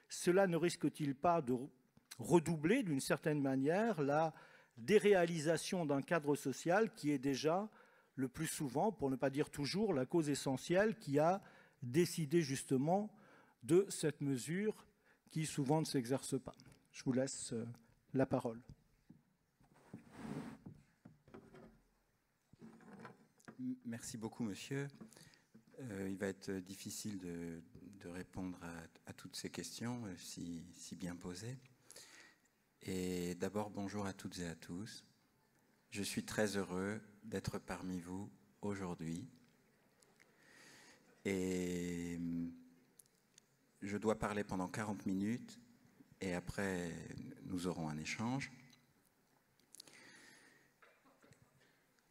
cela ne risque-t-il pas de redoubler d'une certaine manière la déréalisation d'un cadre social qui est déjà le plus souvent, pour ne pas dire toujours, la cause essentielle qui a décidé justement de cette mesure qui souvent ne s'exerce pas. Je vous laisse la parole. Merci beaucoup, monsieur. Il va être difficile de répondre à toutes ces questions si bien posées. Et d'abord, bonjour à toutes et à tous. Je suis très heureux d'être parmi vous aujourd'hui. Et je dois parler pendant 40 minutes et après, nous aurons un échange.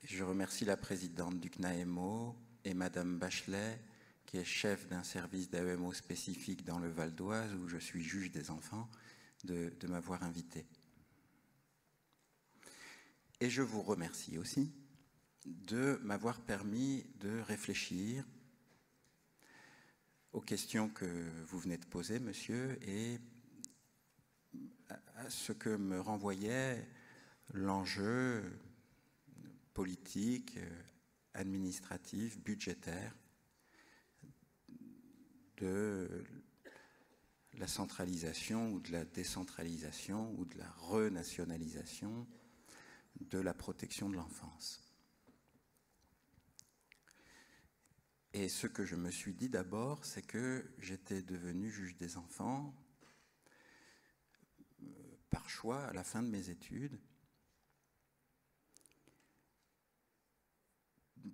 Je remercie la présidente du CNAEMO et Madame Bachelet, qui est chef d'un service d'AEMO spécifique dans le Val d'Oise, où je suis juge des enfants, de m'avoir invité. Et je vous remercie aussi de m'avoir permis de réfléchir aux questions que vous venez de poser, monsieur, et à ce que me renvoyait l'enjeu politique, administratif, budgétaire de la centralisation ou de la décentralisation ou de la renationalisation de la protection de l'enfance. Et ce que je me suis dit d'abord, c'est que j'étais devenu juge des enfants par choix à la fin de mes études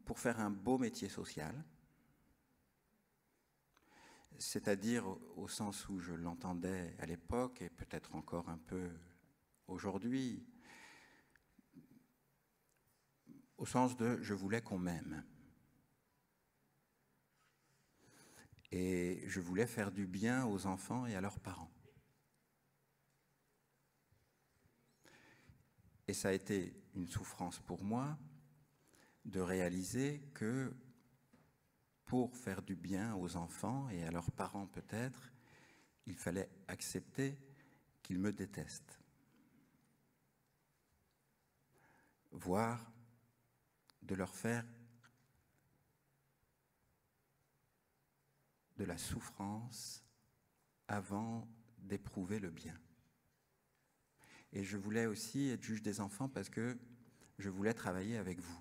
pour faire un beau métier social, c'est-à-dire au sens où je l'entendais à l'époque et peut-être encore un peu aujourd'hui, au sens de « je voulais qu'on m'aime ». Et je voulais faire du bien aux enfants et à leurs parents. Et ça a été une souffrance pour moi de réaliser que pour faire du bien aux enfants et à leurs parents peut-être, il fallait accepter qu'ils me détestent. Voire de leur faire de la souffrance avant d'éprouver le bien. Et je voulais aussi être juge des enfants parce que je voulais travailler avec vous.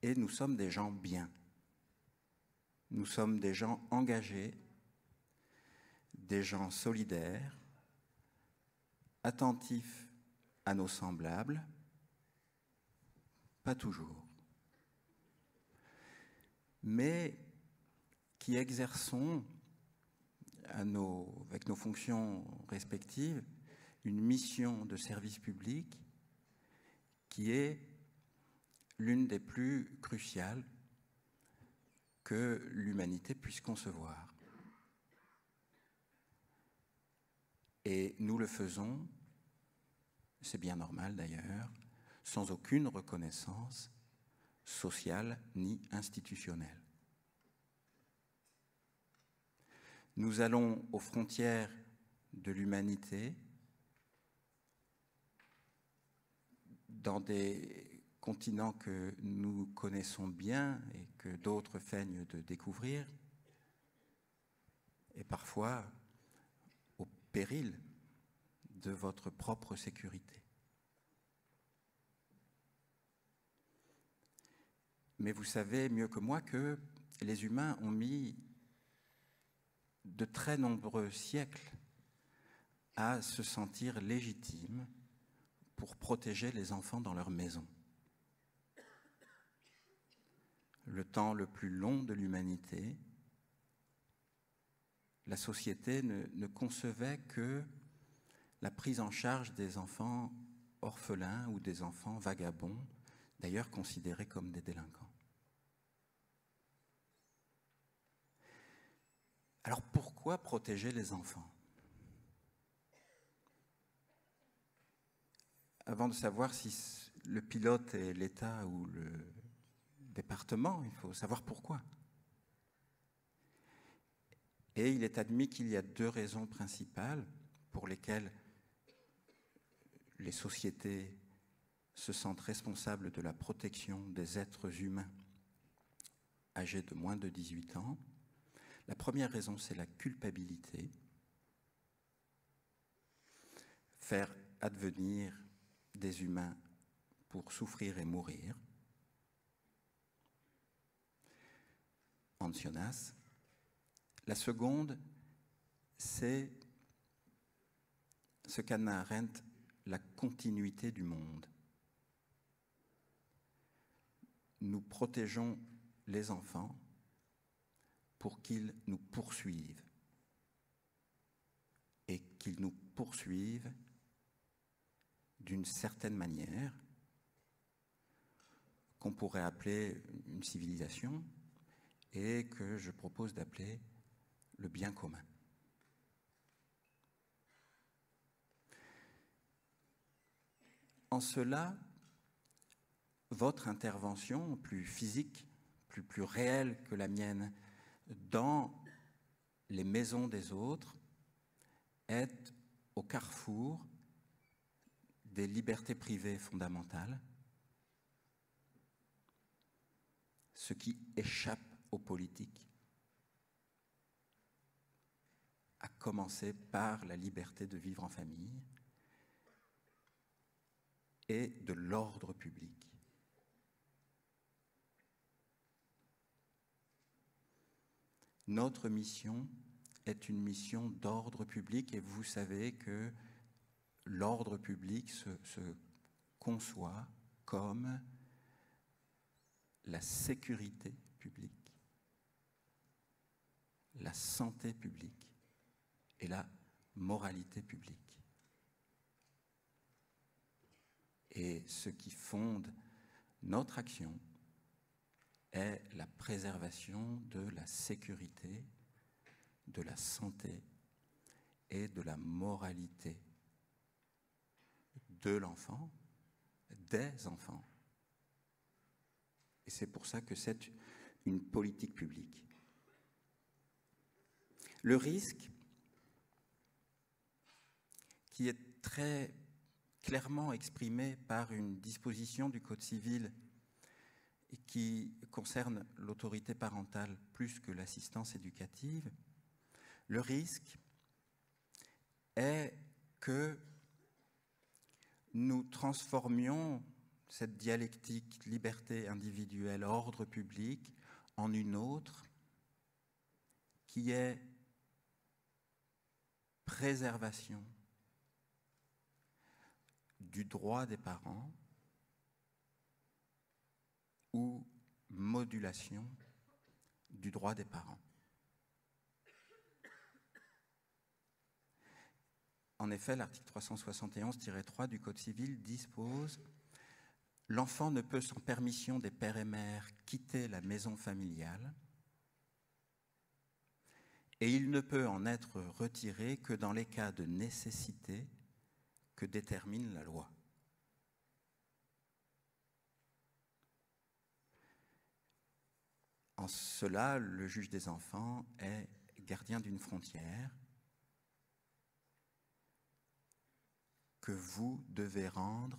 Et nous sommes des gens bien. Nous sommes des gens engagés, des gens solidaires, attentifs à nos semblables, pas toujours, mais qui exerçons avec nos fonctions respectives une mission de service public qui est l'une des plus cruciales que l'humanité puisse concevoir. Et nous le faisons, c'est bien normal d'ailleurs, sans aucune reconnaissance sociale ni institutionnelle. Nous allons aux frontières de l'humanité, dans des continents que nous connaissons bien et que d'autres feignent de découvrir, et parfois au péril de votre propre sécurité. Mais vous savez mieux que moi que les humains ont mis de très nombreux siècles à se sentir légitimes pour protéger les enfants dans leur maison. Le temps le plus long de l'humanité, la société ne concevait que la prise en charge des enfants orphelins ou des enfants vagabonds, d'ailleurs considérés comme des délinquants. Alors pourquoi protéger les enfants? Avant de savoir si le pilote est l'État ou département, il faut savoir pourquoi. Et il est admis qu'il y a deux raisons principales pour lesquelles les sociétés se sentent responsables de la protection des êtres humains âgés de moins de 18 ans. La première raison, c'est la culpabilité. Faire advenir des humains pour souffrir et mourir. Ancionas. La seconde, c'est ce qu'Hannah Arendt, la continuité du monde. Nous protégeons les enfants pour qu'ils nous poursuivent et qu'ils nous poursuivent d'une certaine manière qu'on pourrait appeler une civilisation et que je propose d'appeler le bien commun. En cela, votre intervention plus physique, plus réelle que la mienne, dans les maisons des autres, est au carrefour des libertés privées fondamentales, ce qui échappe aux politiques, à commencer par la liberté de vivre en famille et de l'ordre public. Notre mission est une mission d'ordre public et vous savez que l'ordre public se conçoit comme la sécurité publique, la santé publique et la moralité publique. Et ce qui fonde notre action est la préservation de la sécurité, de la santé et de la moralité de l'enfant, des enfants. Et c'est pour ça que c'est une politique publique. Le risque, qui est très clairement exprimé par une disposition du Code civil et qui concerne l'autorité parentale plus que l'assistance éducative, le risque est que nous transformions cette dialectique liberté individuelle, ordre public, en une autre qui est préservation du droit des parents ou modulation du droit des parents. En effet, l'article 371-3 du Code civil dispose « L'enfant ne peut, sans permission des pères et mères, quitter la maison familiale et il ne peut en être retiré que dans les cas de nécessité que détermine la loi. » En cela, le juge des enfants est gardien d'une frontière que vous devez rendre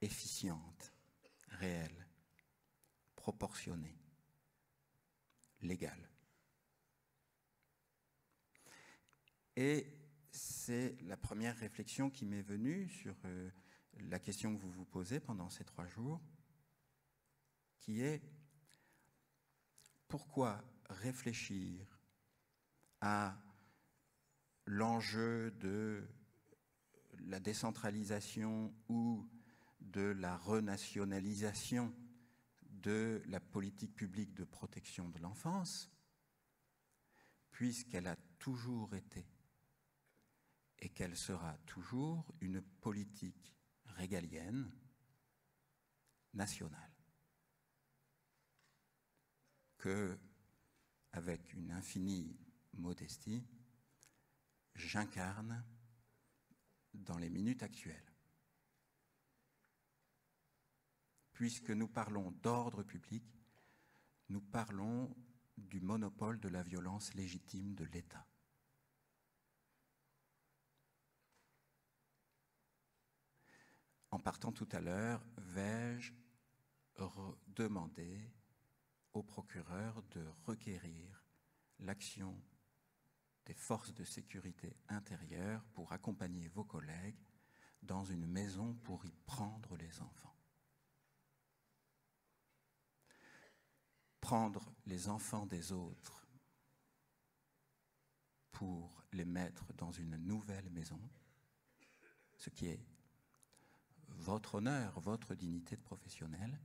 efficiente, réelle, proportionnée, légale. Et c'est la première réflexion qui m'est venue sur la question que vous vous posez pendant ces 3 jours, qui est pourquoi réfléchir à l'enjeu de la décentralisation ou de la renationalisation de la politique publique de protection de l'enfance, puisqu'elle a toujours été et qu'elle sera toujours une politique régalienne nationale, que, avec une infinie modestie, j'incarne dans les minutes actuelles. puisque nous parlons d'ordre public, nous parlons du monopole de la violence légitime de l'État. En partant tout à l'heure, vais-je demander au procureur de requérir l'action des forces de sécurité intérieure pour accompagner vos collègues dans une maison pour y prendre les enfants. Prendre les enfants des autres pour les mettre dans une nouvelle maison, ce qui est votre honneur, votre dignité de professionnel,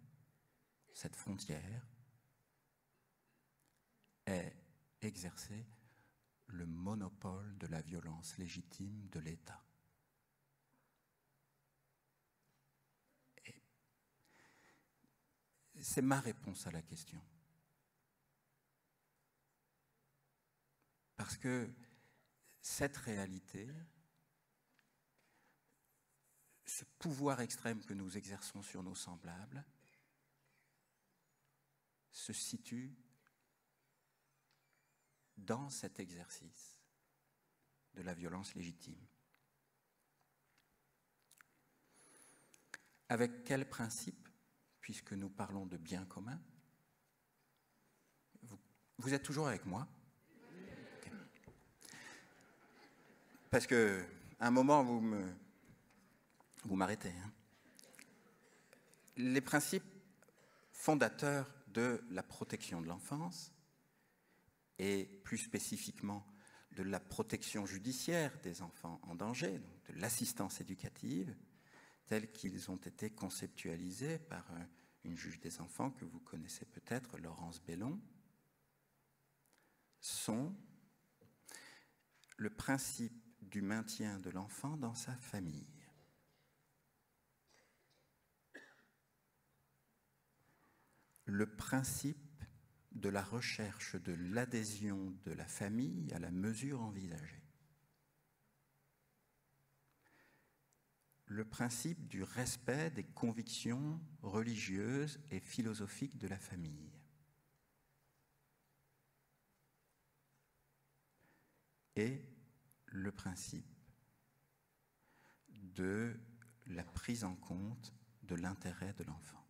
cette frontière est exercer le monopole de la violence légitime de l'État. C'est ma réponse à la question. Parce que cette réalité, ce pouvoir extrême que nous exerçons sur nos semblables, se situe dans cet exercice de la violence légitime. Avec quel principe, puisque nous parlons de bien commun? Vous êtes toujours avec moi? Okay. Parce qu'à un moment, vous m'arrêtez. Hein. Les principes fondateurs de la protection de l'enfance, et plus spécifiquement de la protection judiciaire des enfants en danger, donc de l'assistance éducative, tels qu'ils ont été conceptualisés par une juge des enfants que vous connaissez peut-être, Laurence Bellon, sont le principe du maintien de l'enfant dans sa famille. Le principe de la recherche de l'adhésion de la famille à la mesure envisagée. Le principe du respect des convictions religieuses et philosophiques de la famille. Et le principe de la prise en compte de l'intérêt de l'enfant.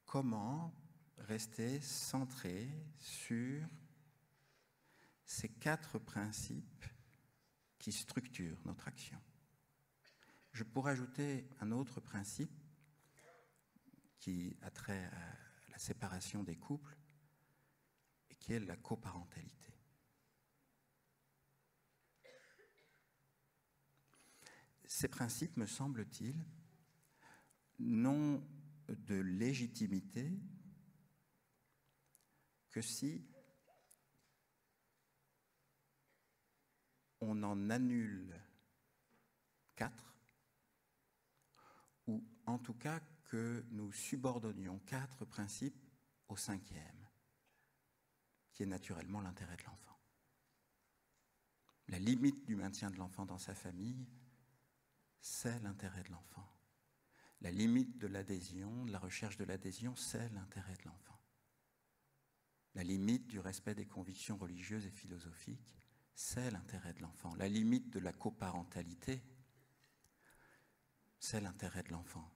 Comment rester centré sur ces 4 principes qui structurent notre action? Je pourrais ajouter un autre principe qui a trait à la séparation des couples et qui est la coparentalité. Ces principes, me semble-t-il, n'ont de légitimité que si on en annule 4, ou en tout cas que nous subordonnions 4 principes au 5e, qui est naturellement l'intérêt de l'enfant. La limite du maintien de l'enfant dans sa famille, c'est l'intérêt de l'enfant. La limite de l'adhésion, de la recherche de l'adhésion, c'est l'intérêt de l'enfant. La limite du respect des convictions religieuses et philosophiques, c'est l'intérêt de l'enfant. La limite de la coparentalité, c'est l'intérêt de l'enfant.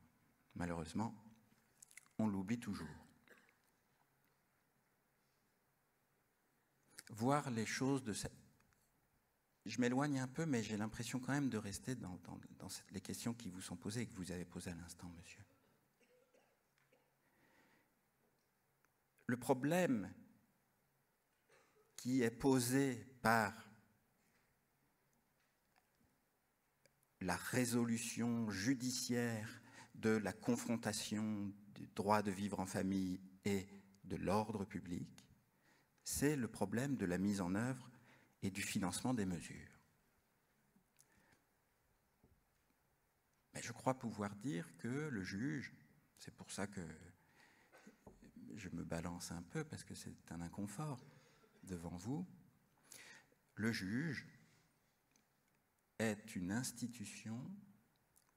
Malheureusement, on l'oublie toujours. Voir les choses de cette... Je m'éloigne un peu, mais j'ai l'impression quand même de rester dans les questions qui vous sont posées et que vous avez posées à l'instant, monsieur. Le problème qui est posé par la résolution judiciaire de la confrontation du droit de vivre en famille et de l'ordre public, c'est le problème de la mise en œuvre et du financement des mesures. Mais je crois pouvoir dire que le juge, c'est pour ça que je me balance un peu parce que c'est un inconfort devant vous, le juge est une institution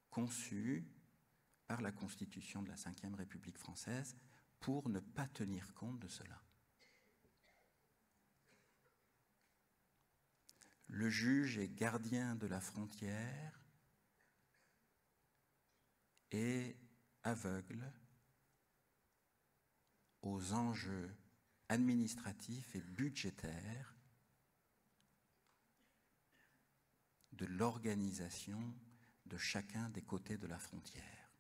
conçue par la Constitution de la Ve République française pour ne pas tenir compte de cela. Le juge est gardien de la frontière et aveugle aux enjeux administratifs et budgétaires de l'organisation de chacun des côtés de la frontière.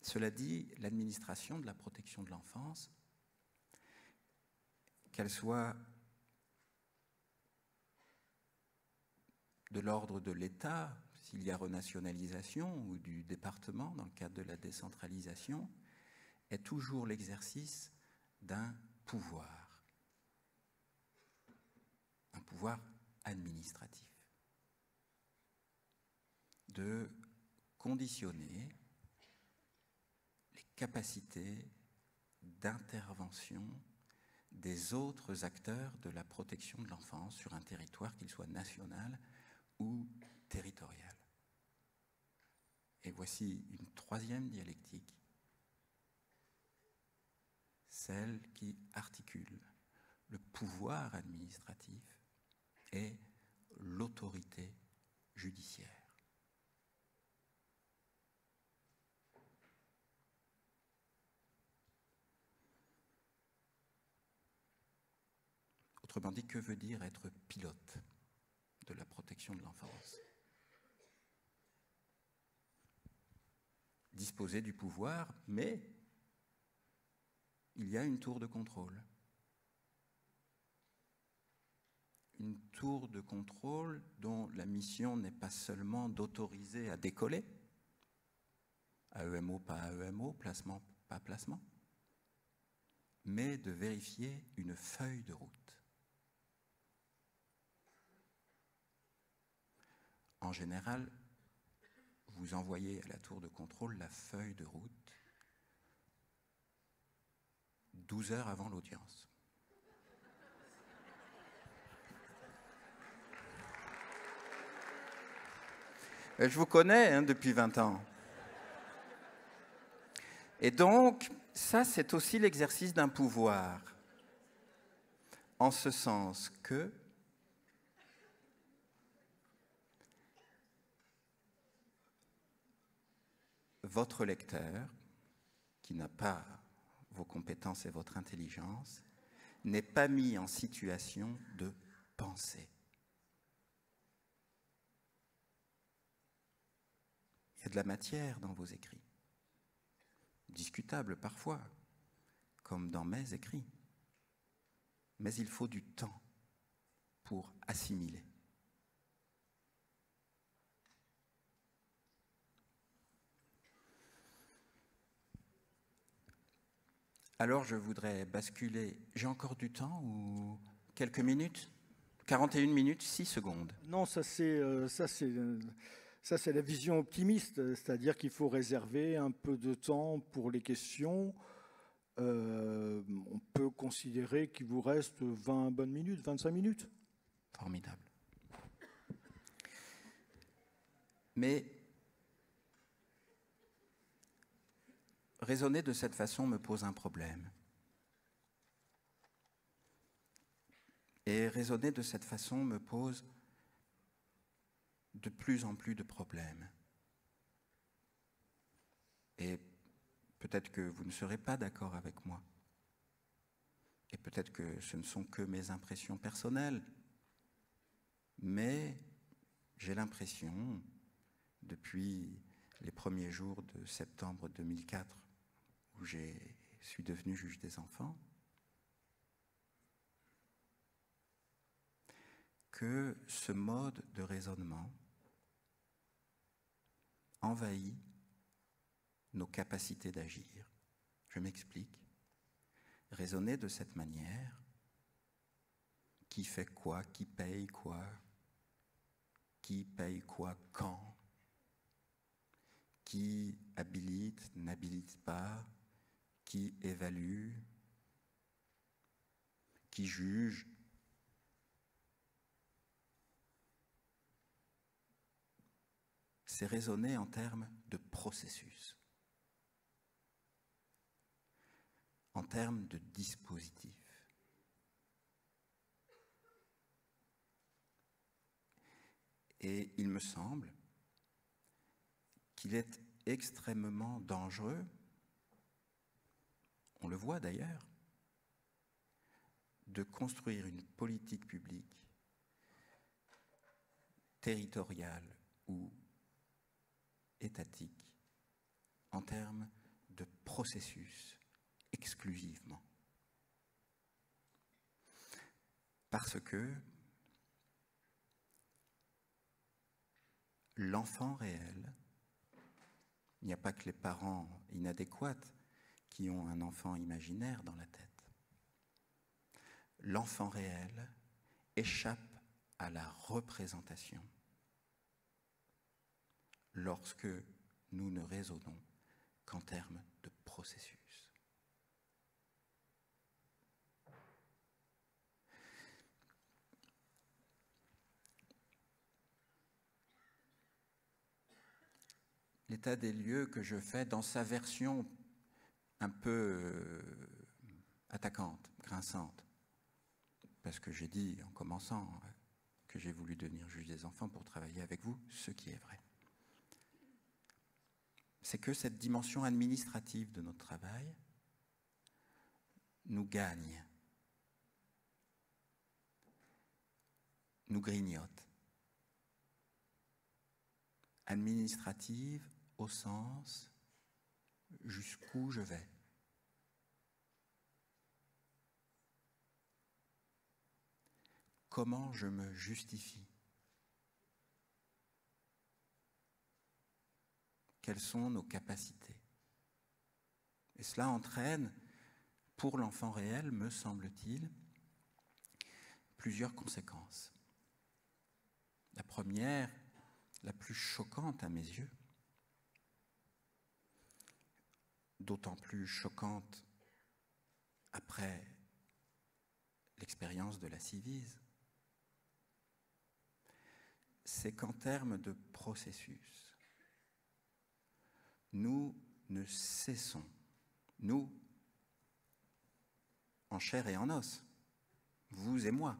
Cela dit, l'administration de la protection de l'enfance, qu'elle soit de l'ordre de l'État, s'il y a renationalisation, ou du département dans le cadre de la décentralisation, est toujours l'exercice d'un pouvoir administratif, de conditionner les capacités d'intervention des autres acteurs de la protection de l'enfance sur un territoire, qu'il soit national ou territorial. Et voici une troisième dialectique, celle qui articule le pouvoir administratif et l'autorité judiciaire. Autrement dit, que veut dire être pilote de la protection de l'enfance? Disposer du pouvoir, mais il y a une tour de contrôle. Une tour de contrôle dont la mission n'est pas seulement d'autoriser à décoller, AEMO, pas AEMO, placement, pas placement, mais de vérifier une feuille de route. En général, vous envoyez à la tour de contrôle la feuille de route 12 heures avant l'audience. Je vous connais depuis 20 ans. Et donc, ça, c'est aussi l'exercice d'un pouvoir, en ce sens que votre lecteur, qui n'a pas vos compétences et votre intelligence, n'est pas mis en situation de penser. Il y a de la matière dans vos écrits, discutable parfois, comme dans mes écrits, mais il faut du temps pour assimiler. Alors je voudrais basculer. J'ai encore du temps ou quelques minutes? 41 minutes, 6 secondes. Non, ça c'est la vision optimiste, c'est-à-dire qu'il faut réserver un peu de temps pour les questions. On peut considérer qu'il vous reste 20 bonnes minutes, 25 minutes. Formidable. Mais raisonner de cette façon me pose un problème. Et raisonner de cette façon me pose de plus en plus de problèmes. Et peut-être que vous ne serez pas d'accord avec moi. Et peut-être que ce ne sont que mes impressions personnelles. Mais j'ai l'impression, depuis les premiers jours de septembre 2004, où je suis devenu juge des enfants, que ce mode de raisonnement envahit nos capacités d'agir. Je m'explique. Raisonner de cette manière, qui fait quoi, qui paye quoi quand, qui habilite, n'habilite pas, qui évalue, qui juge. C'est raisonner en termes de processus, en termes de dispositif. Et il me semble qu'il est extrêmement dangereux, on le voit d'ailleurs, de construire une politique publique territoriale ou étatique en termes de processus exclusivement. Parce que l'enfant réel, il n'y a pas que les parents inadéquats qui ont un enfant imaginaire dans la tête. L'enfant réel échappe à la représentation lorsque nous ne raisonnons qu'en termes de processus. L'état des lieux que je fais dans sa version un peu attaquante, grinçante, parce que j'ai dit en commençant que j'ai voulu devenir juge des enfants pour travailler avec vous, ce qui est vrai. C'est que cette dimension administrative de notre travail nous gagne, nous grignote. Administrative au sens jusqu'où je vais. Comment je me justifie? Quelles sont nos capacités? Et cela entraîne, pour l'enfant réel, me semble-t-il, plusieurs conséquences. La première, la plus choquante à mes yeux, d'autant plus choquante après l'expérience de la Civise, c'est qu'en termes de processus, nous ne cessons, nous, en chair et en os, vous et moi,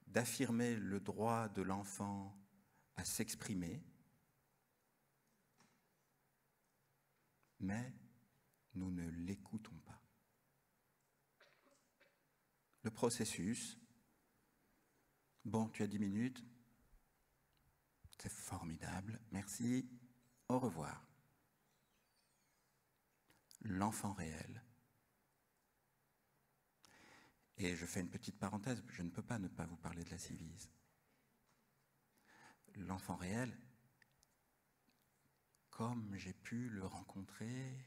d'affirmer le droit de l'enfant à s'exprimer, mais nous ne l'écoutons pas. Le processus, bon, tu as 10 minutes, c'est formidable, merci, au revoir. L'enfant réel. Et je fais une petite parenthèse, je ne peux pas ne pas vous parler de la Civise. L'enfant réel, comme j'ai pu le rencontrer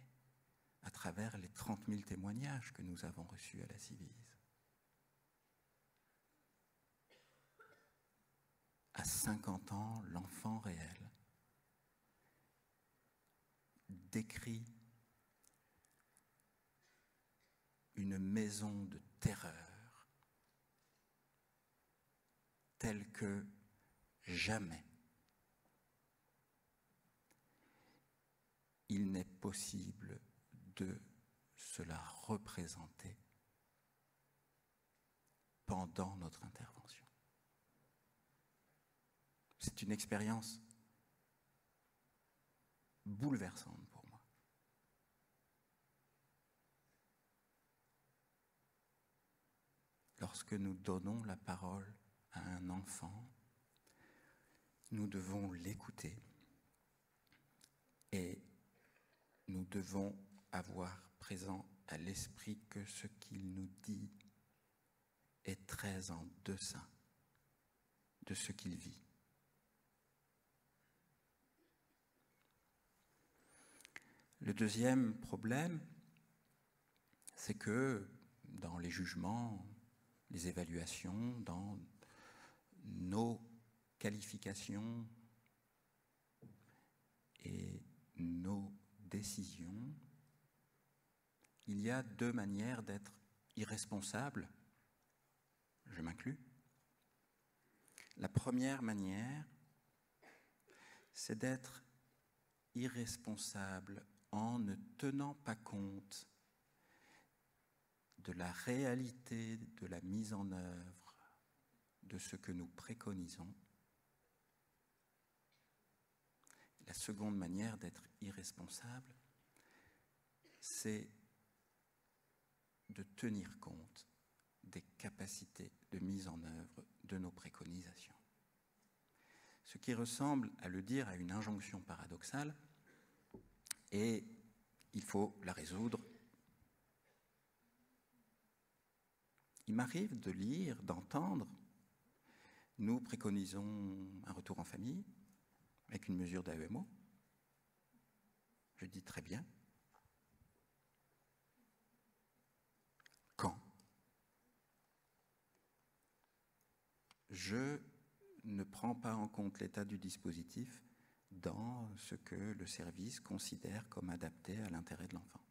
à travers les 30 000 témoignages que nous avons reçus à la Civise. À 50 ans, l'enfant réel décrit une maison de terreur telle que jamais il n'est possible de se la représenter pendant notre intervention. C'est une expérience bouleversante pour moi. Lorsque nous donnons la parole à un enfant, nous devons l'écouter et nous devons avoir présent à l'esprit que ce qu'il nous dit est très en deçà de ce qu'il vit. Le deuxième problème, c'est que dans les jugements, les évaluations, dans nos qualifications et nos décisions, il y a deux manières d'être irresponsable, je m'inclus. La première manière, c'est d'être irresponsable en ne tenant pas compte de la réalité de la mise en œuvre de ce que nous préconisons. La seconde manière d'être irresponsable, c'est de tenir compte des capacités de mise en œuvre de nos préconisations. Ce qui ressemble à le dire à une injonction paradoxale, et il faut la résoudre. Il m'arrive de lire, d'entendre, nous préconisons un retour en famille avec une mesure d'AEMO. Je dis très bien. Quand? Je ne prends pas en compte l'état du dispositif dans ce que le service considère comme adapté à l'intérêt de l'enfant.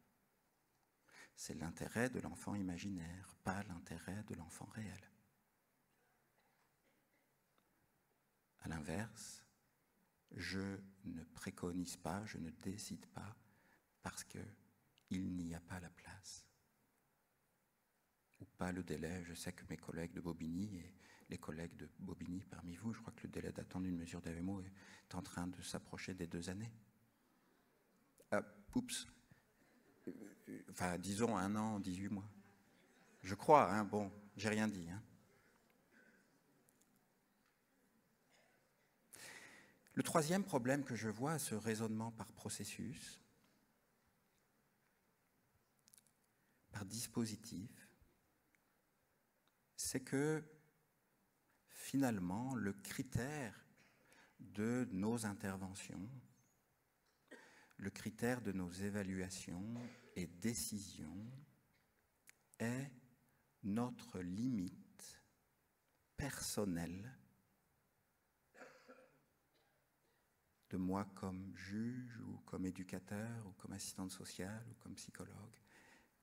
C'est l'intérêt de l'enfant imaginaire, pas l'intérêt de l'enfant réel. À l'inverse, je ne préconise pas, je ne décide pas parce qu'il n'y a pas la place ou pas le délai. Je sais que mes collègues de Bobigny et les collègues de Bobigny parmi vous, je crois que le délai d'attente d'une mesure d'AEMO est en train de s'approcher des 2 années. Oups. Enfin, disons 1 an, 18 mois. Je crois, hein, bon, j'ai rien dit. Hein. Le troisième problème que je vois à ce raisonnement par processus, par dispositif, c'est que finalement, le critère de nos interventions, le critère de nos évaluations et décisions est notre limite personnelle de moi comme juge ou comme éducateur ou comme assistante sociale ou comme psychologue,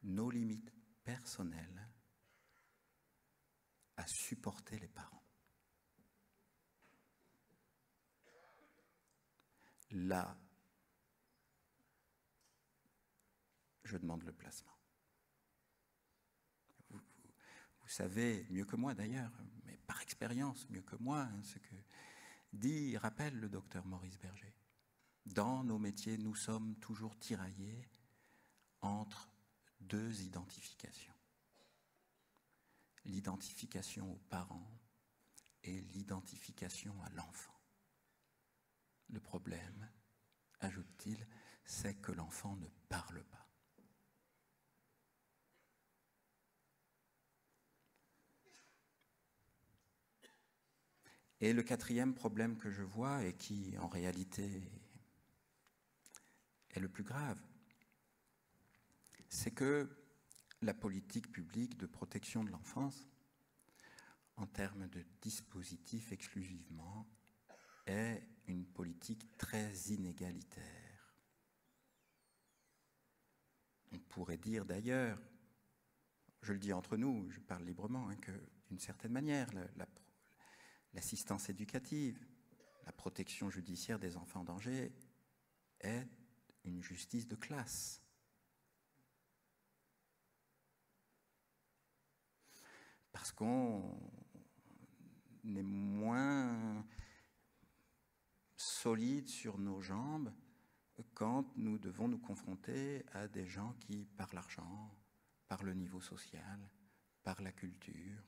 nos limites personnelles à supporter les parents. Là, je demande le placement. Vous savez mieux que moi d'ailleurs, mais par expérience mieux que moi, hein, ce que dit, rappelle le docteur Maurice Berger. Dans nos métiers, nous sommes toujours tiraillés entre 2 identifications. L'identification aux parents et l'identification à l'enfant. Le problème, ajoute-t-il, c'est que l'enfant ne parle pas. Et le 4e problème que je vois, et qui en réalité est le plus grave, c'est que la politique publique de protection de l'enfance, en termes de dispositifs exclusivement, est une politique très inégalitaire. On pourrait dire d'ailleurs, je le dis entre nous, je parle librement, hein, que d'une certaine manière, l'assistance éducative, la protection judiciaire des enfants en danger est une justice de classe. Parce qu'on est moins solide sur nos jambes quand nous devons nous confronter à des gens qui, par l'argent, par le niveau social, par la culture,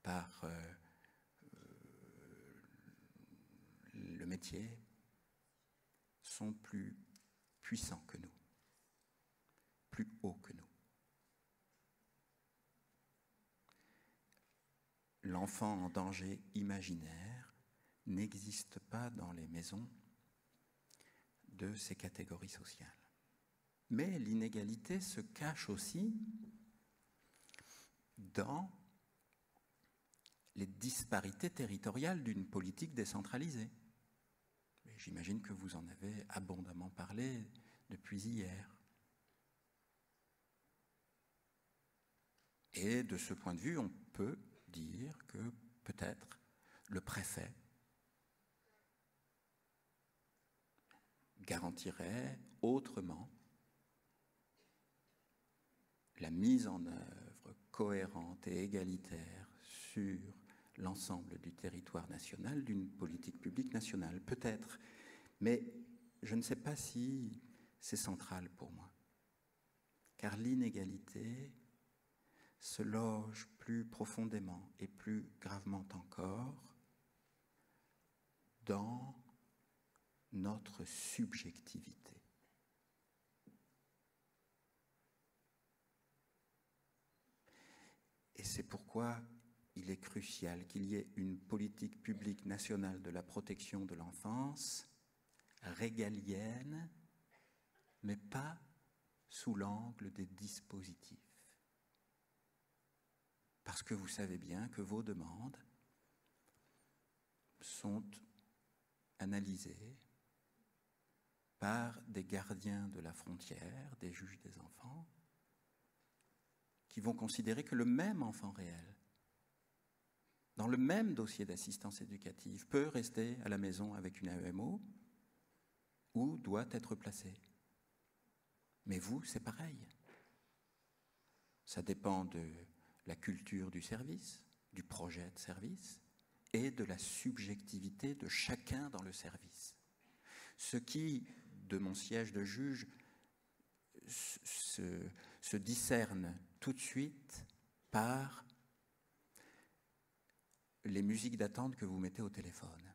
par le métier, sont plus puissants que nous, plus hauts que nous. L'enfant en danger imaginaire n'existe pas dans les maisons de ces catégories sociales. Mais l'inégalité se cache aussi dans les disparités territoriales d'une politique décentralisée. J'imagine que vous en avez abondamment parlé depuis hier. Et de ce point de vue, on peut dire que peut-être le préfet garantirait autrement la mise en œuvre cohérente et égalitaire sur l'ensemble du territoire national d'une politique publique nationale. Peut-être, mais je ne sais pas si c'est central pour moi. Car l'inégalité se loge plus profondément et plus gravement encore dans notre subjectivité. Et c'est pourquoi il est crucial qu'il y ait une politique publique nationale de la protection de l'enfance régalienne, mais pas sous l'angle des dispositifs. Parce que vous savez bien que vos demandes sont analysées par des gardiens de la frontière, des juges des enfants, qui vont considérer que le même enfant réel, dans le même dossier d'assistance éducative, peut rester à la maison avec une AEMO ou doit être placé. Mais vous, c'est pareil. Ça dépend de la culture du service, du projet de service et de la subjectivité de chacun dans le service. Ce qui, de mon siège de juge, se discerne tout de suite par les musiques d'attente que vous mettez au téléphone.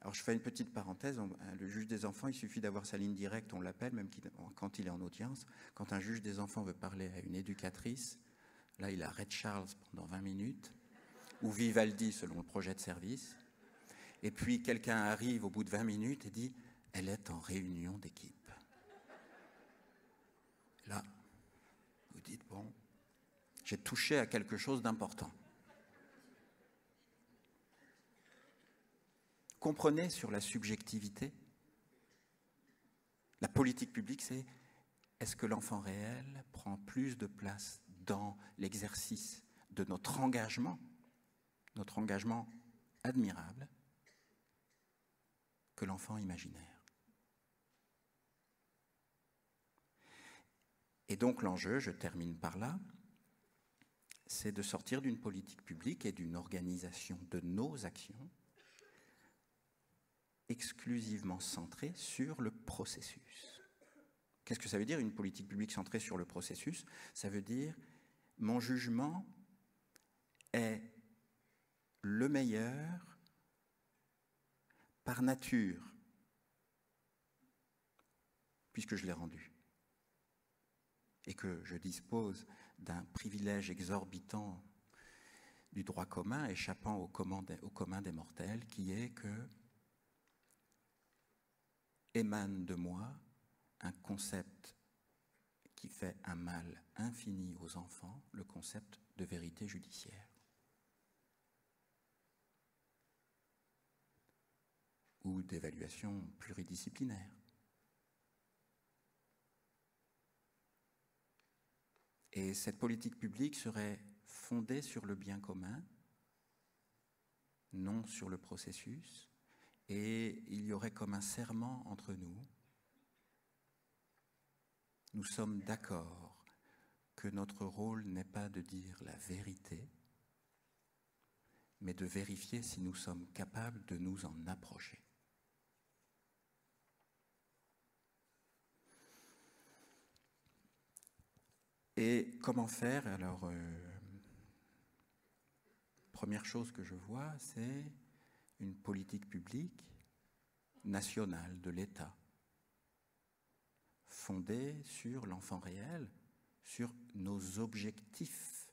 Alors je fais une petite parenthèse, le juge des enfants, il suffit d'avoir sa ligne directe, on l'appelle même quand il est en audience. Quand un juge des enfants veut parler à une éducatrice, là il a Ray Charles pendant 20 minutes, ou Vivaldi selon le projet de service, et puis quelqu'un arrive au bout de 20 minutes et dit « elle est en réunion d'équipe ». Là, vous dites « bon, j'ai touché à quelque chose d'important ». Comprenez sur la subjectivité. La politique publique, c'est est-ce que l'enfant réel prend plus de place dans l'exercice de notre engagement admirable, que l'enfant imaginaire. Et donc l'enjeu, je termine par là, c'est de sortir d'une politique publique et d'une organisation de nos actions exclusivement centrée sur le processus. Qu'est-ce que ça veut dire, une politique publique centrée sur le processus? Ça veut dire, mon jugement est le meilleur par nature, puisque je l'ai rendu, et que je dispose d'un privilège exorbitant du droit commun, échappant au commun des mortels, qui est que émane de moi un concept qui fait un mal infini aux enfants, le concept de vérité judiciaire. Ou d'évaluation pluridisciplinaire. Et cette politique publique serait fondée sur le bien commun, non sur le processus, et il y aurait comme un serment entre nous. Nous sommes d'accord que notre rôle n'est pas de dire la vérité, mais de vérifier si nous sommes capables de nous en approcher. Et comment faire? Alors, première chose que je vois, c'est une politique publique nationale de l'État, fondée sur l'enfant réel, sur nos objectifs,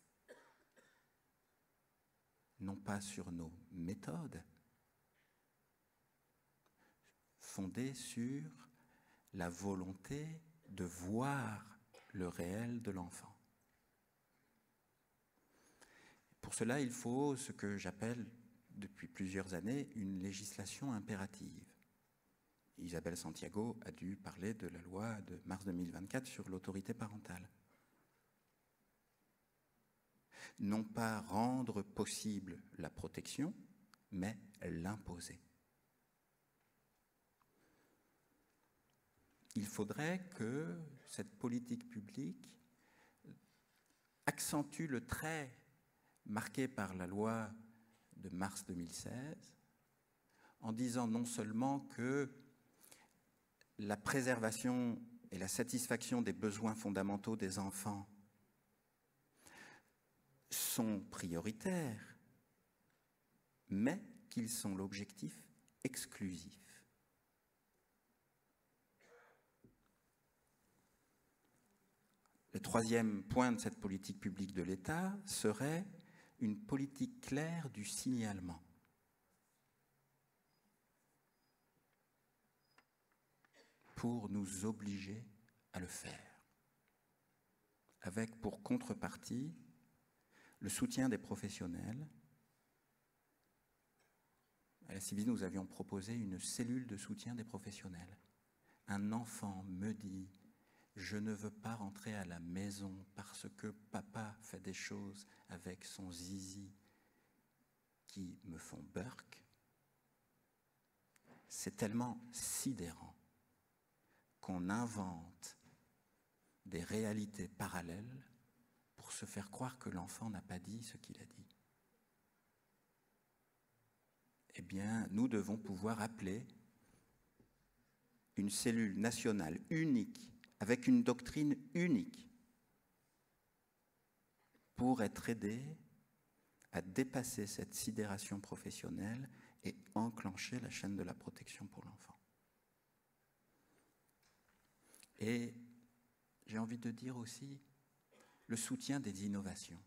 non pas sur nos méthodes, fondée sur la volonté de voir le réel de l'enfant. Pour cela, il faut ce que j'appelle depuis plusieurs années une législation impérative. Isabelle Santiago a dû parler de la loi de mars 2024 sur l'autorité parentale. Non pas rendre possible la protection, mais l'imposer. Il faudrait que cette politique publique accentue le trait marqué par la loi de mars 2016, en disant non seulement que la préservation et la satisfaction des besoins fondamentaux des enfants sont prioritaires, mais qu'ils sont l'objectif exclusif. Le troisième point de cette politique publique de l'État serait une politique claire du signalement. Pour nous obliger à le faire, avec pour contrepartie le soutien des professionnels. À la CIVIS, nous avions proposé une cellule de soutien des professionnels. Un enfant me dit « Je ne veux pas rentrer à la maison parce que papa fait des choses avec son zizi qui me font burk ». C'est tellement sidérant qu'on invente des réalités parallèles pour se faire croire que l'enfant n'a pas dit ce qu'il a dit. Eh bien, nous devons pouvoir appeler une cellule nationale unique, avec une doctrine unique, pour être aidé à dépasser cette sidération professionnelle et enclencher la chaîne de la protection pour l'enfant. Et j'ai envie de dire aussi le soutien des innovations.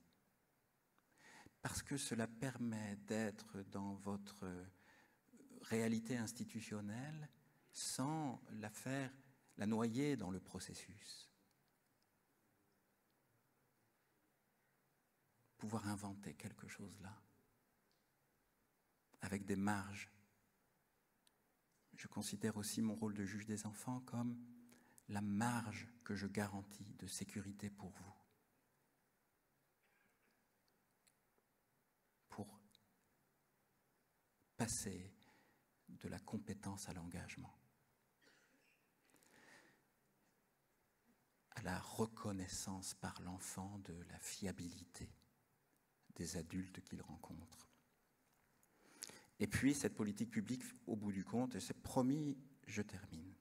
Parce que cela permet d'être dans votre réalité institutionnelle sans la noyer dans le processus. Pouvoir inventer quelque chose là, avec des marges. Je considère aussi mon rôle de juge des enfants comme la marge que je garantis de sécurité pour vous. Pour passer de la compétence à l'engagement, à la reconnaissance par l'enfant de la fiabilité des adultes qu'il rencontre. Et puis, cette politique publique, au bout du compte, et c'est promis, je termine,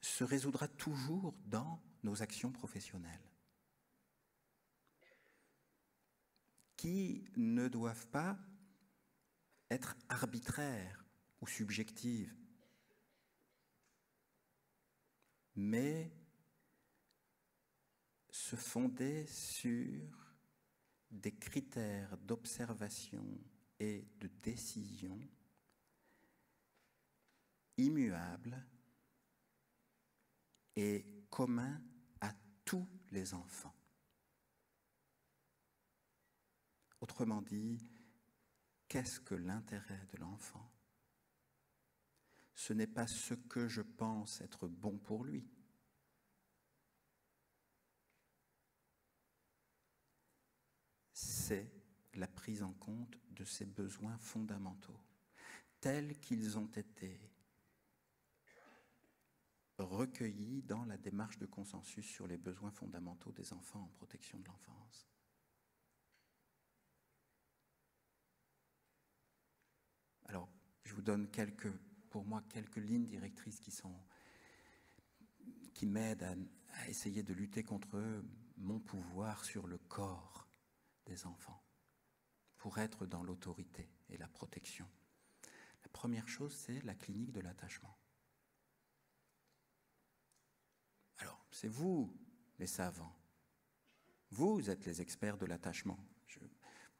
se résoudra toujours dans nos actions professionnelles, qui ne doivent pas être arbitraires ou subjectives, mais se fonder sur des critères d'observation et de décision immuables et communs à tous les enfants. Autrement dit, qu'est-ce que l'intérêt de l'enfant? Ce n'est pas ce que je pense être bon pour lui. C'est la prise en compte de ses besoins fondamentaux, tels qu'ils ont été recueillis dans la démarche de consensus sur les besoins fondamentaux des enfants en protection de l'enfance. Alors, je vous donne pour moi, quelques lignes directrices qui m'aident à essayer de lutter contre mon pouvoir sur le corps des enfants, pour être dans l'autorité et la protection. La première chose, c'est la clinique de l'attachement. Alors, c'est vous, les savants. Vous êtes les experts de l'attachement.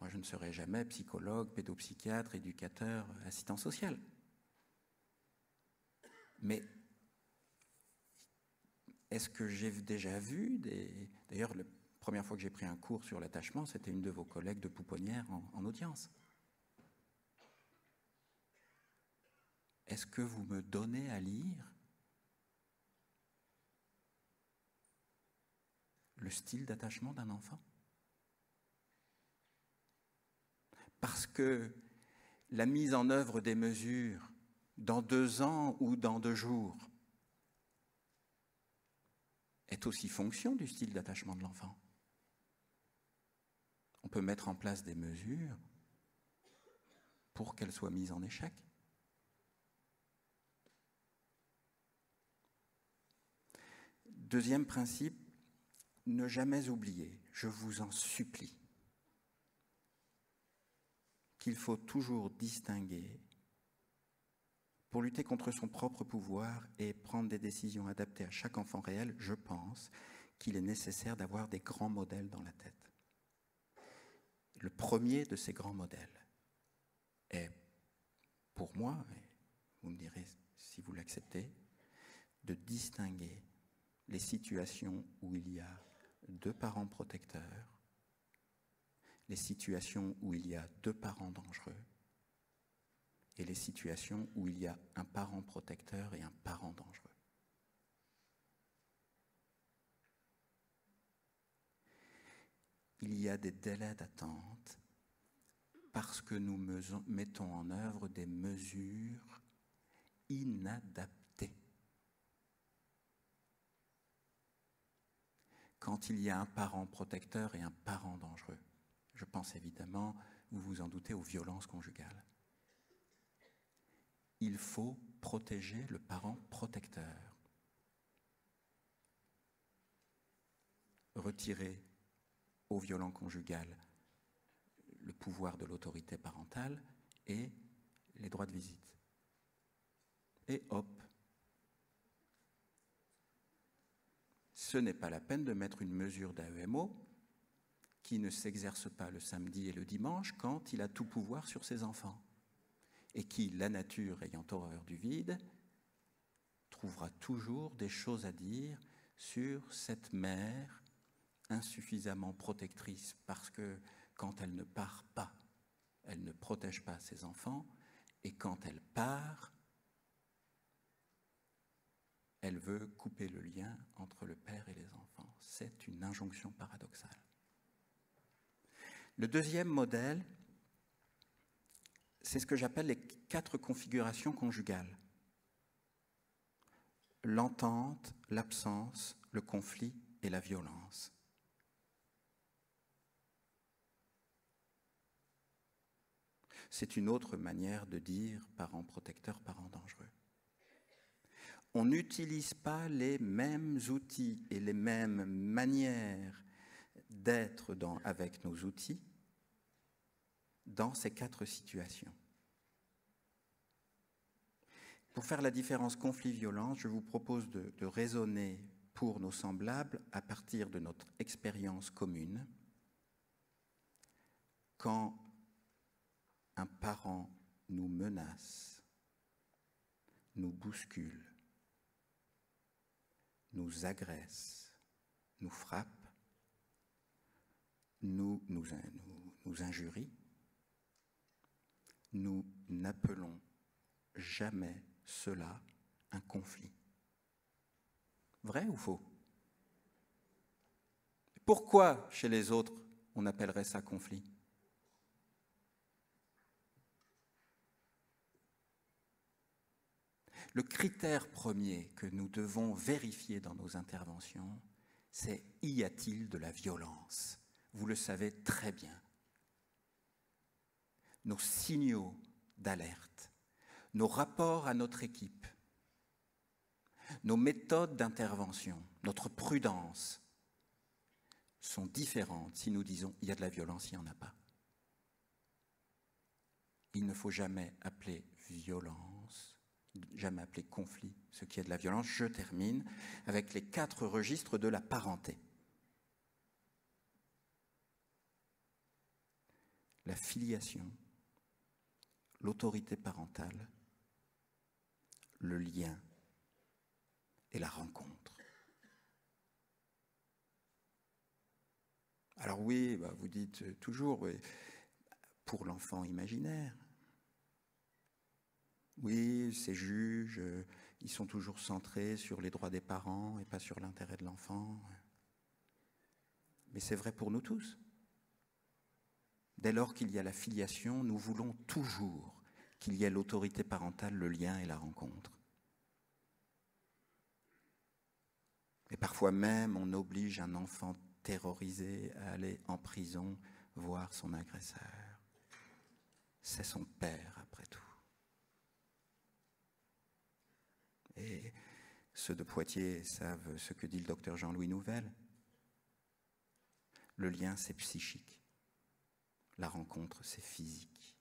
Moi, je ne serai jamais psychologue, pédopsychiatre, éducateur, assistant social. Mais est-ce que j'ai déjà vu D'ailleurs, la première fois que j'ai pris un cours sur l'attachement, c'était une de vos collègues de Pouponnière en audience. est-ce que vous me donnez à lire le style d'attachement d'un enfant? Parce que la mise en œuvre des mesures dans 2 ans ou dans 2 jours est aussi fonction du style d'attachement de l'enfant. On peut mettre en place des mesures pour qu'elles soient mises en échec. Deuxième principe, ne jamais oublier, je vous en supplie, qu'il faut toujours distinguer, pour lutter contre son propre pouvoir et prendre des décisions adaptées à chaque enfant réel, je pense qu'il est nécessaire d'avoir des grands modèles dans la tête. Le premier de ces grands modèles est, pour moi, et vous me direz si vous l'acceptez, de distinguer les situations où il y a 2 parents protecteurs, les situations où il y a 2 parents dangereux, et les situations où il y a un parent protecteur et un parent dangereux. Il y a des délais d'attente parce que nous mettons en œuvre des mesures inadaptées. Quand il y a un parent protecteur et un parent dangereux, je pense évidemment, vous vous en doutez, aux violences conjugales. Il faut protéger le parent protecteur. Retirer au violent conjugal le pouvoir de l'autorité parentale et les droits de visite. Et hop, ce n'est pas la peine de mettre une mesure d'AEMO qui ne s'exerce pas le samedi et le dimanche quand il a tout pouvoir sur ses enfants et qui, la nature ayant horreur du vide, trouvera toujours des choses à dire sur cette mère insuffisamment protectrice parce que quand elle ne part pas, elle ne protège pas ses enfants et quand elle part, elle veut couper le lien entre le père et les enfants. C'est une injonction paradoxale. Le deuxième modèle, c'est ce que j'appelle les 4 configurations conjugales. L'entente, l'absence, le conflit et la violence. C'est une autre manière de dire parent protecteur, parent dangereux. On n'utilise pas les mêmes outils et les mêmes manières d'être avec nos outils dans ces 4 situations. Pour faire la différence conflit-violence, je vous propose de raisonner pour nos semblables à partir de notre expérience commune. Quand un parent nous menace, nous bouscule, nous agresse, nous frappe, nous injurie, nous n'appelons jamais cela un conflit. Vrai ou faux? Pourquoi chez les autres on appellerait ça conflit? Le critère premier que nous devons vérifier dans nos interventions, c'est y a-t-il de la violence? Vous le savez très bien. Nos signaux d'alerte, nos rapports à notre équipe, nos méthodes d'intervention, notre prudence sont différentes si nous disons il y a de la violence, il n'y en a pas. Il ne faut jamais appeler violence, jamais appeler conflit, ce qui est de la violence. Je termine avec les 4 registres de la parenté. La filiation, l'autorité parentale, le lien et la rencontre. Alors oui, vous dites toujours, pour l'enfant imaginaire. Oui, ces juges, ils sont toujours centrés sur les droits des parents et pas sur l'intérêt de l'enfant. Mais c'est vrai pour nous tous. Dès lors qu'il y a la filiation, nous voulons toujours qu'il y ait l'autorité parentale, le lien et la rencontre. Et parfois même, on oblige un enfant terrorisé à aller en prison voir son agresseur. C'est son père, après tout. Et ceux de Poitiers savent ce que dit le docteur Jean-Louis Nouvel. Le lien, c'est psychique. La rencontre, c'est physique.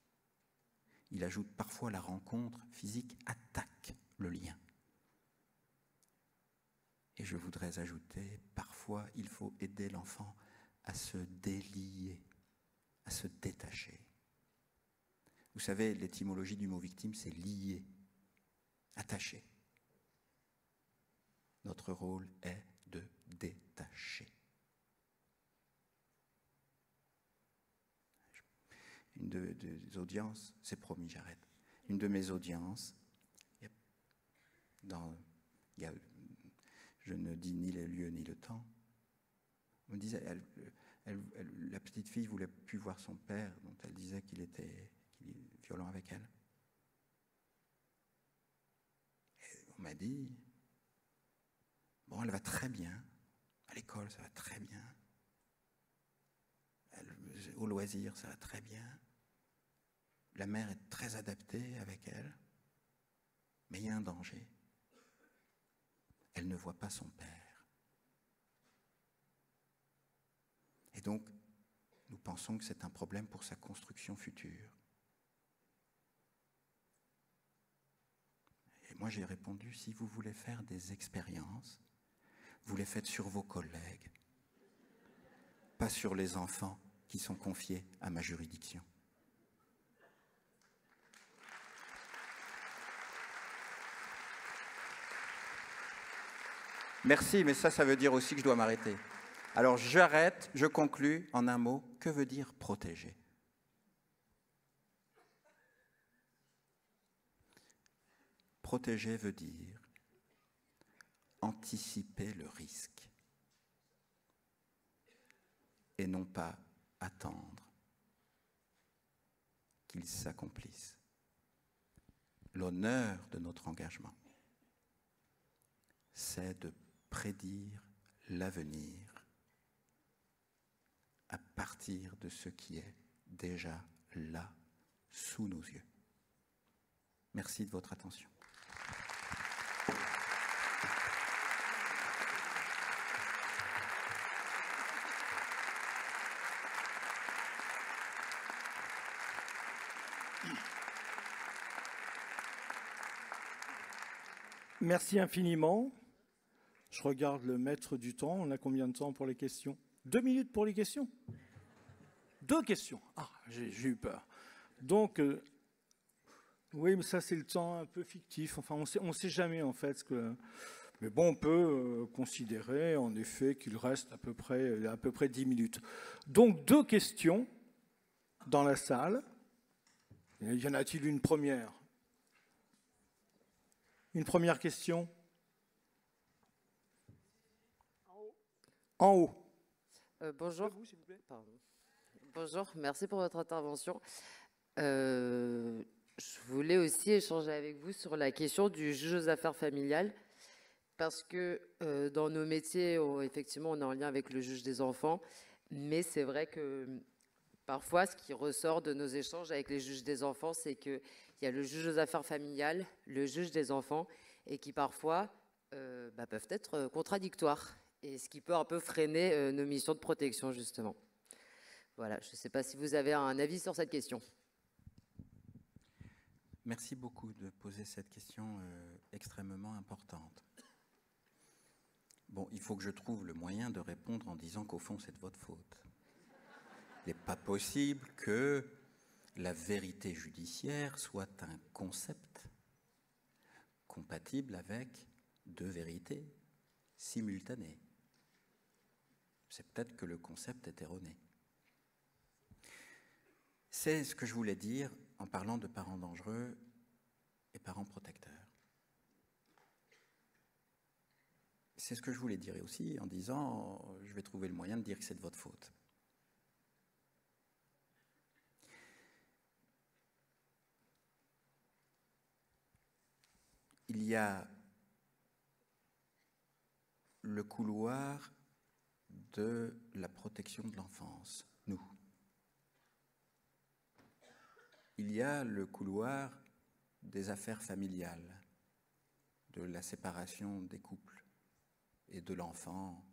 Il ajoute parfois la rencontre physique attaque le lien. Et je voudrais ajouter, parfois, il faut aider l'enfant à se délier, à se détacher. Vous savez, l'étymologie du mot victime, c'est lier, attacher. Notre rôle est de détacher. Une des audiences, c'est promis, j'arrête. Une de mes audiences, je ne dis ni le lieu ni le temps, on me disait, la petite fille voulait plus voir son père, dont elle disait qu'il était violent avec elle. Et on m'a dit, bon, elle va très bien, à l'école ça va très bien, au loisir ça va très bien, la mère est très adaptée avec elle, mais il y a un danger. Elle ne voit pas son père. Et donc, nous pensons que c'est un problème pour sa construction future. Et moi, j'ai répondu, si vous voulez faire des expériences, vous les faites sur vos collègues, pas sur les enfants qui sont confiés à ma juridiction. Merci, mais ça veut dire aussi que je dois m'arrêter. Alors j'arrête, je conclus en un mot. Que veut dire protéger? Protéger veut dire anticiper le risque et non pas attendre qu'il s'accomplisse. L'honneur de notre engagement, c'est de prédire l'avenir à partir de ce qui est déjà là, sous nos yeux. Merci de votre attention. Merci infiniment. Je regarde le maître du temps. On a combien de temps pour les questions? 2 minutes pour les questions? 2 questions. Ah, j'ai eu peur. Donc, oui, mais ça, c'est le temps un peu fictif. Enfin, on ne sait jamais, en fait, ce que... Mais bon, on peut considérer, en effet, qu'il reste à peu près 10 minutes. Donc, 2 questions dans la salle. Y en a-t-il une première? Une première question? En haut. Bonjour. Vous, s'il vous plaît. Pardon. Bonjour, merci pour votre intervention. Je voulais aussi échanger avec vous sur la question du juge aux affaires familiales, parce que dans nos métiers, effectivement, on est en lien avec le juge des enfants, mais c'est vrai que parfois, ce qui ressort de nos échanges avec les juges des enfants, c'est qu'il y a le juge aux affaires familiales, le juge des enfants, et qui parfois peuvent être contradictoires, et ce qui peut un peu freiner nos missions de protection, justement. Voilà, je ne sais pas si vous avez un avis sur cette question. Merci beaucoup de poser cette question extrêmement importante. Bon, il faut que je trouve le moyen de répondre en disant qu'au fond, c'est de votre faute. Il n'est pas possible que la vérité judiciaire soit un concept compatible avec 2 vérités simultanées. C'est peut-être que le concept est erroné. C'est ce que je voulais dire en parlant de parents dangereux. et parent protecteur. C'est ce que je voulais dire aussi en disant, je vais trouver le moyen de dire que c'est de votre faute. Il y a le couloir de la protection de l'enfance, nous. Il y a le couloir des affaires familiales, de la séparation des couples et de l'enfant.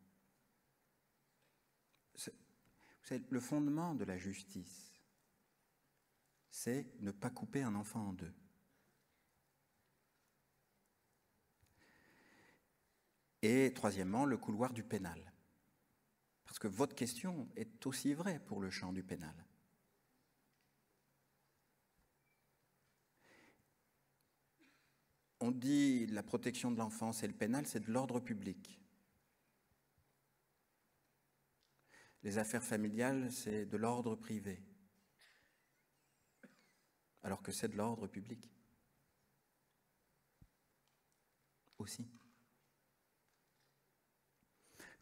Le fondement de la justice, c'est ne pas couper un enfant en deux. Et troisièmement, le couloir du pénal. Parce que votre question est aussi vraie pour le champ du pénal. On dit la protection de l'enfance et le pénal, c'est de l'ordre public. Les affaires familiales, c'est de l'ordre privé, alors que c'est de l'ordre public aussi.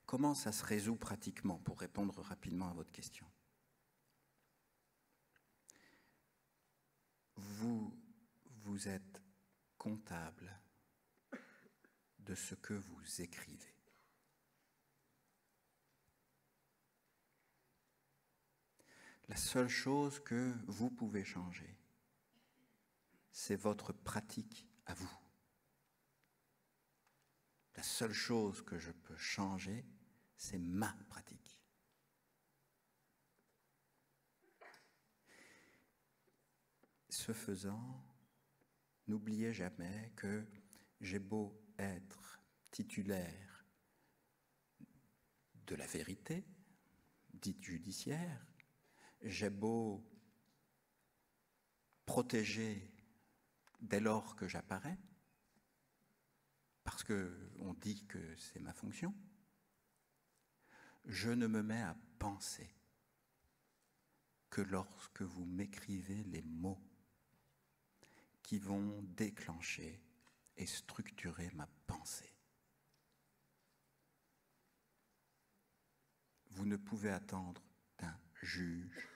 Comment ça se résout pratiquement, pour répondre rapidement à votre question? Vous êtes comptable de ce que vous écrivez. La seule chose que vous pouvez changer, c'est votre pratique à vous. La seule chose que je peux changer, c'est ma pratique. Ce faisant, n'oubliez jamais que j'ai beau être titulaire de la vérité, dite judiciaire, j'ai beau protéger dès lors que j'apparais, parce qu'on dit que c'est ma fonction, je ne me mets à penser que lorsque vous m'écrivez les mots qui vont déclencher et structurer ma pensée. Vous ne pouvez attendre d'un juge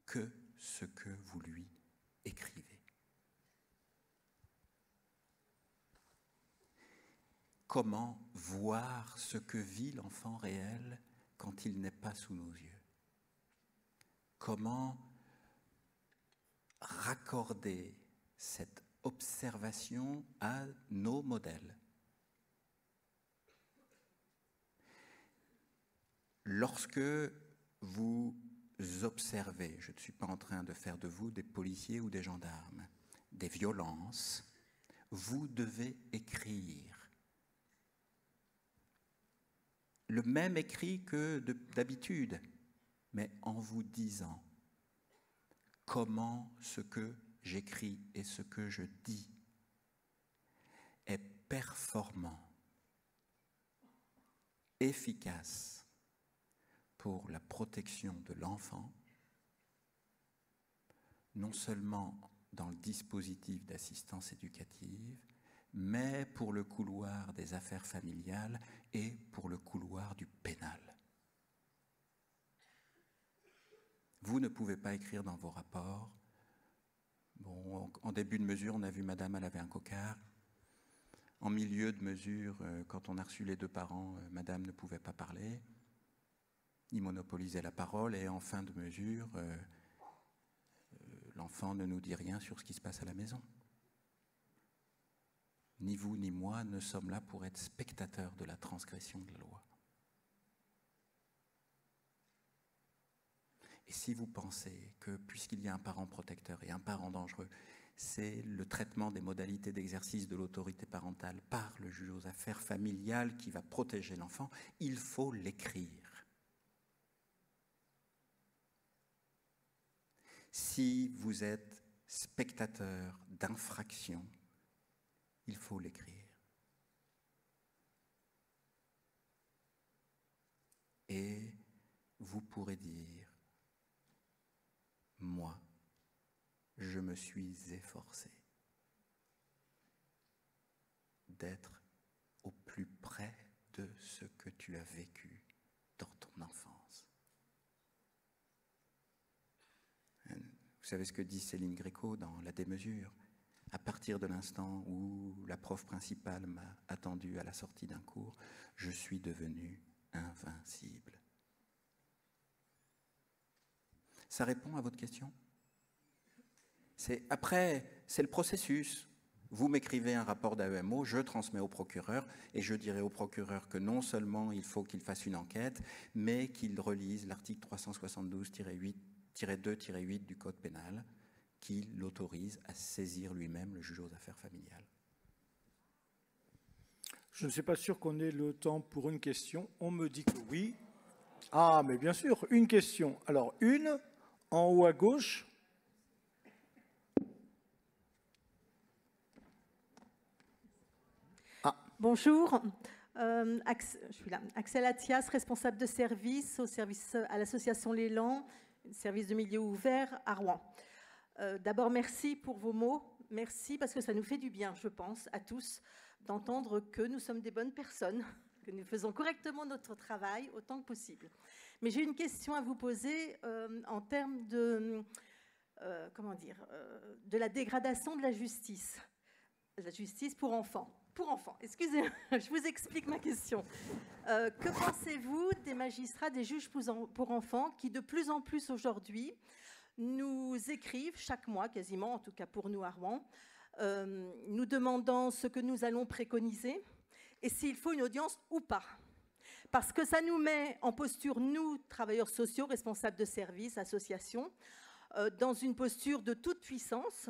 que ce que vous lui écrivez. Comment voir ce que vit l'enfant réel quand il n'est pas sous nos yeux? Comment raccorder cette observation à nos modèles? Lorsque vous observez, je ne suis pas en train de faire de vous des policiers ou des gendarmes, des violences, vous devez écrire. Le même écrit que d'habitude, mais en vous disant comment ce que j'écris et ce que je dis est performant, efficace pour la protection de l'enfant, non seulement dans le dispositif d'assistance éducative, mais pour le couloir des affaires familiales et pour le couloir du pénal. Vous ne pouvez pas écrire dans vos rapports. Bon, en début de mesure, on a vu madame, elle avait un cocard. En milieu de mesure, quand on a reçu les deux parents, madame ne pouvait pas parler. Il monopolisait la parole. Et en fin de mesure, l'enfant ne nous dit rien sur ce qui se passe à la maison. Ni vous ni moi ne sommes là pour être spectateurs de la transgression de la loi. Et si vous pensez que, puisqu'il y a un parent protecteur et un parent dangereux, c'est le traitement des modalités d'exercice de l'autorité parentale par le juge aux affaires familiales qui va protéger l'enfant, il faut l'écrire. Si vous êtes spectateur d'infraction, il faut l'écrire. Et vous pourrez dire, moi, je me suis efforcé d'être au plus près de ce que tu as vécu dans ton enfance. Vous savez ce que dit Céline Gréco dans La démesure? À partir de l'instant où la prof principale m'a attendu à la sortie d'un cours, je suis devenu invincible. Ça répond à votre question? Après, c'est le processus. Vous m'écrivez un rapport d'AEMO, je transmets au procureur et je dirai au procureur que non seulement il faut qu'il fasse une enquête, mais qu'il relise l'article 372-2-8 du Code pénal qui l'autorise à saisir lui-même le juge aux affaires familiales. Je ne suis pas sûr qu'on ait le temps pour une question. On me dit que oui. Ah, mais bien sûr, une question. Alors, une, en haut à gauche. Bonjour, je suis là. Axel Athias, responsable de service à l'association L'Élan, service de milieu ouvert à Rouen. D'abord, merci pour vos mots. Merci parce que ça nous fait du bien, je pense, à tous, d'entendre que nous sommes des bonnes personnes, que nous faisons correctement notre travail autant que possible. Mais j'ai une question à vous poser en termes de, de la dégradation de la justice pour enfants. Excusez-moi, je vous explique ma question. Que pensez-vous des magistrats, des juges pour enfants qui, de plus en plus aujourd'hui, nous écrivent chaque mois, quasiment, en tout cas pour nous à Rouen, nous demandant ce que nous allons préconiser et s'il faut une audience ou pas? Parce que ça nous met en posture, nous, travailleurs sociaux, responsables de services, associations, dans une posture de toute puissance.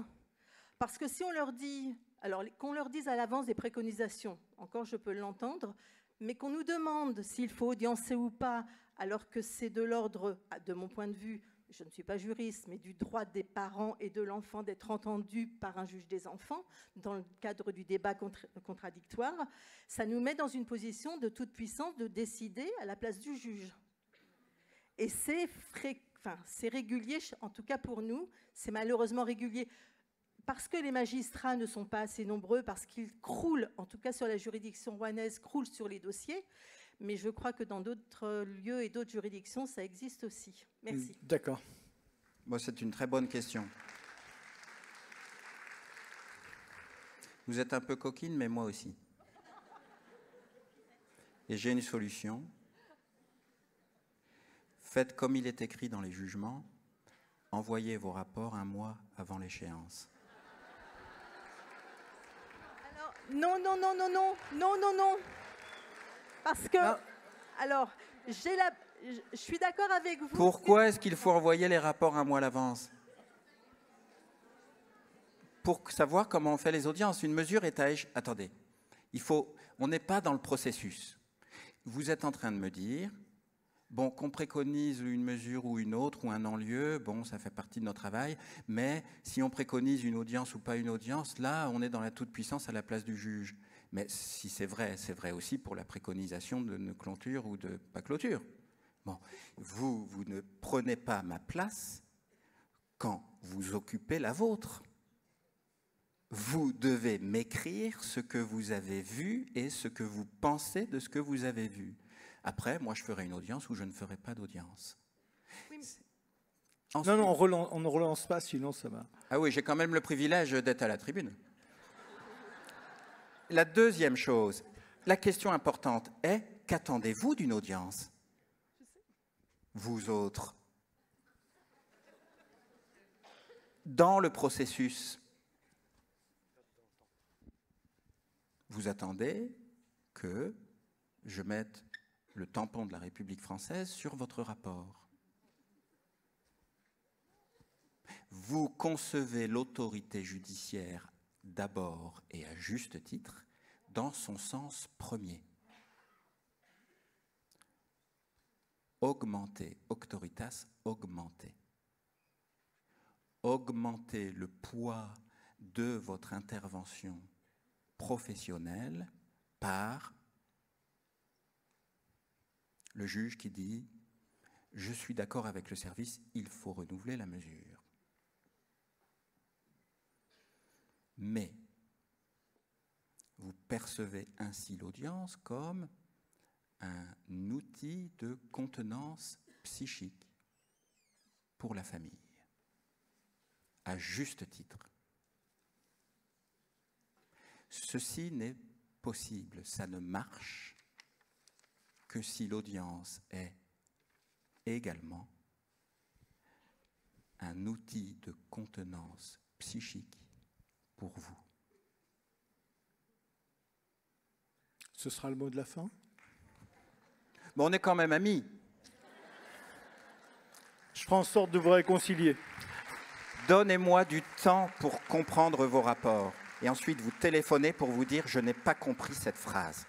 Parce que si on leur dit... Alors, qu'on leur dise à l'avance des préconisations, encore je peux l'entendre, mais qu'on nous demande s'il faut audiencer ou pas, alors que c'est de l'ordre, de mon point de vue, je ne suis pas juriste, mais du droit des parents et de l'enfant d'être entendu par un juge des enfants, dans le cadre du débat contradictoire, ça nous met dans une position de toute puissance de décider à la place du juge. Et c'est régulier, en tout cas pour nous, c'est malheureusement régulier. Parce que les magistrats ne sont pas assez nombreux, parce qu'ils croulent, en tout cas sur la juridiction rouennaise, croulent sur les dossiers. Mais je crois que dans d'autres lieux et d'autres juridictions, ça existe aussi. Merci. D'accord. Bon, c'est une très bonne question. Vous êtes un peu coquine, mais moi aussi. Et j'ai une solution. Faites comme il est écrit dans les jugements. Envoyez vos rapports un mois avant l'échéance. Non. Parce que, alors, je suis d'accord avec vous. Pourquoi est-ce qu'il faut envoyer les rapports un mois à l'avance? Pour savoir comment on fait les audiences. Une mesure est à... Attendez, on n'est pas dans le processus. Vous êtes en train de me dire, bon, qu'on préconise une mesure ou une autre, ou un non-lieu, bon, ça fait partie de notre travail, mais si on préconise une audience ou pas une audience, là, on est dans la toute-puissance à la place du juge. Mais si c'est vrai aussi pour la préconisation de clôture ou de pas clôture. Bon, vous ne prenez pas ma place quand vous occupez la vôtre. Vous devez m'écrire ce que vous avez vu et ce que vous pensez de ce que vous avez vu. Après, moi, je ferai une audience ou je ne ferai pas d'audience. Oui, Ensuite, non, on ne relance pas, sinon ça va. Ah oui, j'ai quand même le privilège d'être à la tribune. La deuxième chose, la question importante est, qu'attendez-vous d'une audience? Vous autres. Dans le processus, vous attendez que je mette le tampon de la République française sur votre rapport. Vous concevez l'autorité judiciaire d'abord et à juste titre dans son sens premier. Augmenter, auctoritas, augmenter. Augmenter le poids de votre intervention professionnelle par le juge qui dit « Je suis d'accord avec le service, il faut renouveler la mesure. » Mais vous percevez ainsi l'audience comme un outil de contenance psychique pour la famille, à juste titre. Ceci n'est possible, ça ne marche que si l'audience est également un outil de contenance psychique pour vous. Ce sera le mot de la fin. Mais on est quand même amis. Je ferai en sorte de vous réconcilier. Donnez-moi du temps pour comprendre vos rapports. Et ensuite, vous téléphonez pour vous dire « je n'ai pas compris cette phrase ».